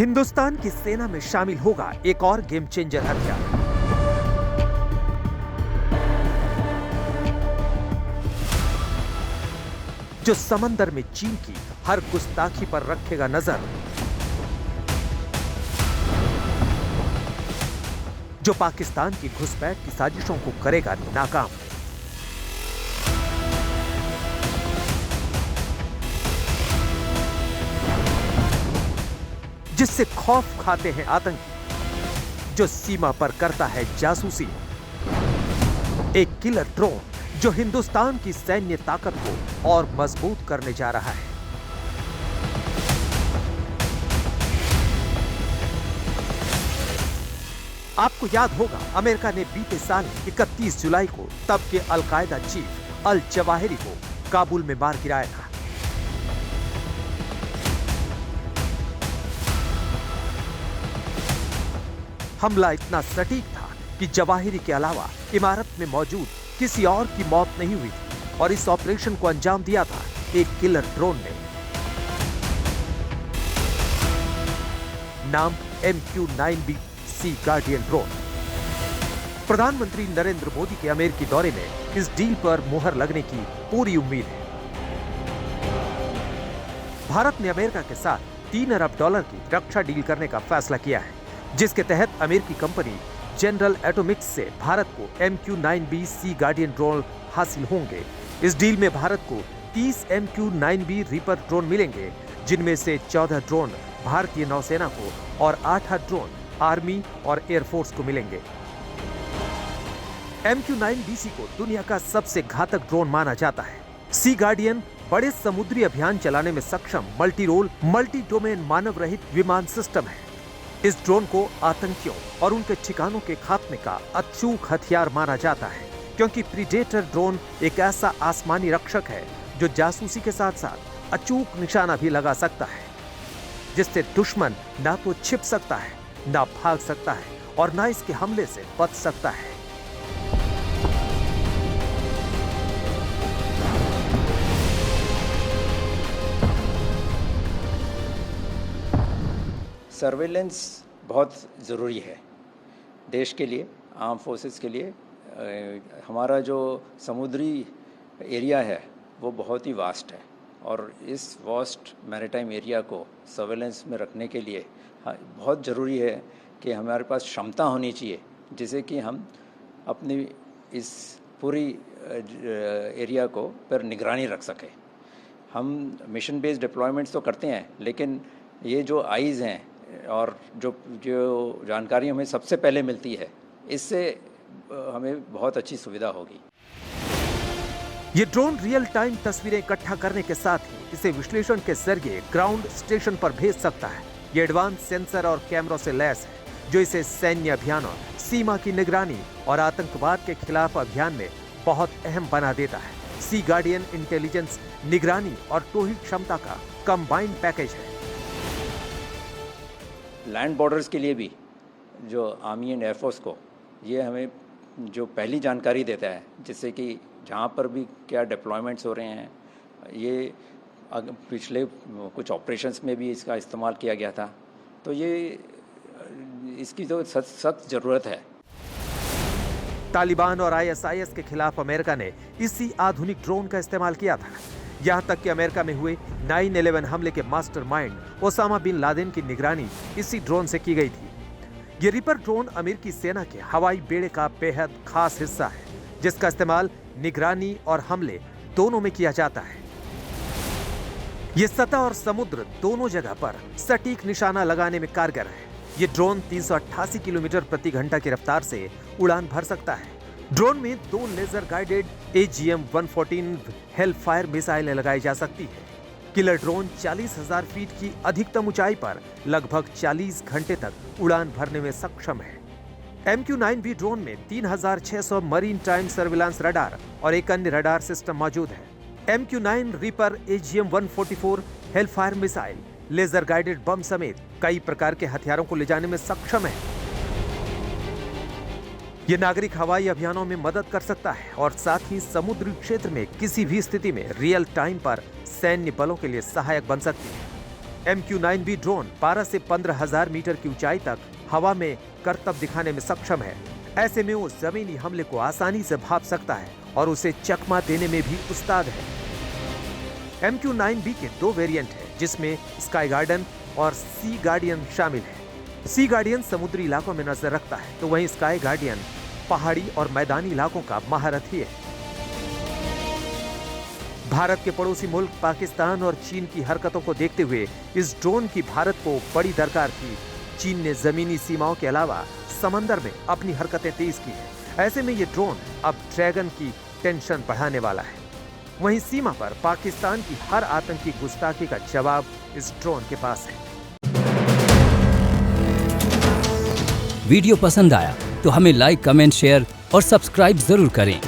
हिंदुस्तान की सेना में शामिल होगा एक और गेम चेंजर हथियार। जो समंदर में चीन की हर गुस्ताखी पर रखेगा नजर, जो पाकिस्तान की घुसपैठ की साजिशों को करेगा नाकाम। जिससे खौफ खाते हैं आतंकी, जो सीमा पर करता है जासूसी। एक किलर ड्रोन जो हिंदुस्तान की सैन्य ताकत को और मजबूत करने जा रहा है। आपको याद होगा, अमेरिका ने बीते साल 31 जुलाई को तब के अल-कायदा चीफ अल जवाहिरी को काबुल में मार गिराया था। हमला इतना सटीक था कि जवाहिरी के अलावा इमारत में मौजूद किसी और की मौत नहीं हुई थी और इस ऑपरेशन को अंजाम दिया था एक किलर ड्रोन ने। नाम MQ-9B सी गार्डियन ड्रोन। प्रधानमंत्री नरेंद्र मोदी के अमेरिकी दौरे में इस डील पर मुहर लगने की पूरी उम्मीद है। भारत ने अमेरिका के साथ $3 अरब की रक्षा डील करने का फैसला किया है, जिसके तहत अमेरिकी कंपनी जनरल एटॉमिक्स से भारत को MQ-9B सी गार्डियन ड्रोन हासिल होंगे। इस डील में भारत को 30 MQ-9B रीपर ड्रोन मिलेंगे, जिनमें से 14 ड्रोन भारतीय नौसेना को और 8 ड्रोन आर्मी और एयरफोर्स को मिलेंगे। MQ-9B को दुनिया का सबसे घातक ड्रोन माना जाता है। सी गार्डियन बड़े समुद्री अभियान चलाने में सक्षम मल्टी रोल मल्टी डोमेन मानव रहित विमान सिस्टम है। इस ड्रोन को आतंकियों और उनके ठिकानों के खात्मे का अचूक हथियार माना जाता है, क्योंकि प्रीडेटर ड्रोन एक ऐसा आसमानी रक्षक है जो जासूसी के साथ साथ अचूक निशाना भी लगा सकता है, जिससे दुश्मन ना तो छिप सकता है, ना भाग सकता है और ना इसके हमले से बच सकता है। सर्वेलेंस बहुत ज़रूरी है देश के लिए, आर्म फोर्सेस के लिए। हमारा जो समुद्री एरिया है वो बहुत ही वास्ट है और इस वास्ट मैरीटाइम एरिया को सर्वेलेंस में रखने के लिए बहुत ज़रूरी है कि हमारे पास क्षमता होनी चाहिए, जिससे कि हम अपनी इस पूरी एरिया को पर निगरानी रख सकें। हम मिशन बेस्ड डिप्लॉयमेंट्स तो करते हैं, लेकिन ये जो आइज़ हैं और जो जानकारी हमें सबसे पहले मिलती है, इससे हमें बहुत अच्छी सुविधा होगी। ये ड्रोन रियल टाइम तस्वीरें इकट्ठा करने के साथ ही इसे विश्लेषण के जरिए ग्राउंड स्टेशन पर भेज सकता है। ये एडवांस सेंसर और कैमरों से लैस है, जो इसे सैन्य अभियानों, सीमा की निगरानी और आतंकवाद के खिलाफ अभियान में बहुत अहम बना देता है। सी गार्डियन इंटेलिजेंस, निगरानी और टोही क्षमता का कंबाइंड पैकेज है। लैंड बॉर्डर्स के लिए भी जो आर्मी एंड एयरफोर्स को ये हमें जो पहली जानकारी देता है, जिससे कि जहाँ पर भी क्या डिप्लॉयमेंट्स हो रहे हैं, ये पिछले कुछ ऑपरेशंस में भी इसका इस्तेमाल किया गया था, तो ये इसकी तो सख्त ज़रूरत है। तालिबान और ISIS के खिलाफ अमेरिका ने इसी आधुनिक ड्रोन का इस्तेमाल किया था। यहाँ तक कि अमेरिका में हुए 9/11 हमले के मास्टरमाइंड ओसामा बिन लादेन की निगरानी इसी ड्रोन से की गई थी। ये रिपर ड्रोन अमेरिकी सेना के हवाई बेड़े का बेहद खास हिस्सा है, जिसका इस्तेमाल निगरानी और हमले दोनों में किया जाता है। ये सतह और समुद्र दोनों जगह पर सटीक निशाना लगाने में कारगर है। ये ड्रोन 388 किलोमीटर प्रति घंटा की रफ्तार से उड़ान भर सकता है। ड्रोन में 2 लेजर गाइडेड AGM-114 हेलफायर मिसाइलें लगाई जा सकती है। किलर ड्रोन 40,000 फीट की अधिकतम ऊंचाई पर लगभग 40 घंटे तक उड़ान भरने में सक्षम है। MQ-9B ड्रोन में 3600 मरीन टाइम सर्विलांस रडार और एक अन्य रडार सिस्टम मौजूद है। MQ-9 Reaper AGM-144 Hellfire missile, laser guided bomb समेत कई प्रकार के हथियारों को ले जाने में सक्षम है। ये नागरिक हवाई अभियानों में मदद कर सकता है और साथ ही समुद्री क्षेत्र में किसी भी स्थिति में रियल टाइम पर सैन्य बलों के लिए सहायक बन सकती है। MQ-9B ड्रोन 12 से 15,000 मीटर की ऊंचाई तक हवा में करतब दिखाने में सक्षम है। ऐसे में वो जमीनी हमले को आसानी से भांप सकता है और उसे चकमा देने में भी उस्ताद है। MQ-9B के 2 वेरिएंट हैं, जिसमें स्काई गार्डियन और सी गार्डियन शामिल है। सी गार्डियन समुद्री इलाकों में नजर रखता है, तो वहीं स्काई गार्डियन पहाड़ी और मैदानी इलाकों का महारथी है। भारत के पड़ोसी मुल्क पाकिस्तान और चीन की हरकतों को देखते हुए इस ड्रोन की भारत को बड़ी दरकार थी। चीन ने जमीनी सीमाओं के अलावा समंदर में अपनी हरकतें तेज की है। ऐसे में ये ड्रोन अब ड्रैगन की टेंशन बढ़ाने वाला है। वहीं सीमा पर पाकिस्तान की हर आतंकी गुस्ताखी का जवाब इस ड्रोन के पास है। वीडियो पसंद आया तो हमें लाइक, कमेंट, शेयर और सब्सक्राइब जरूर करें।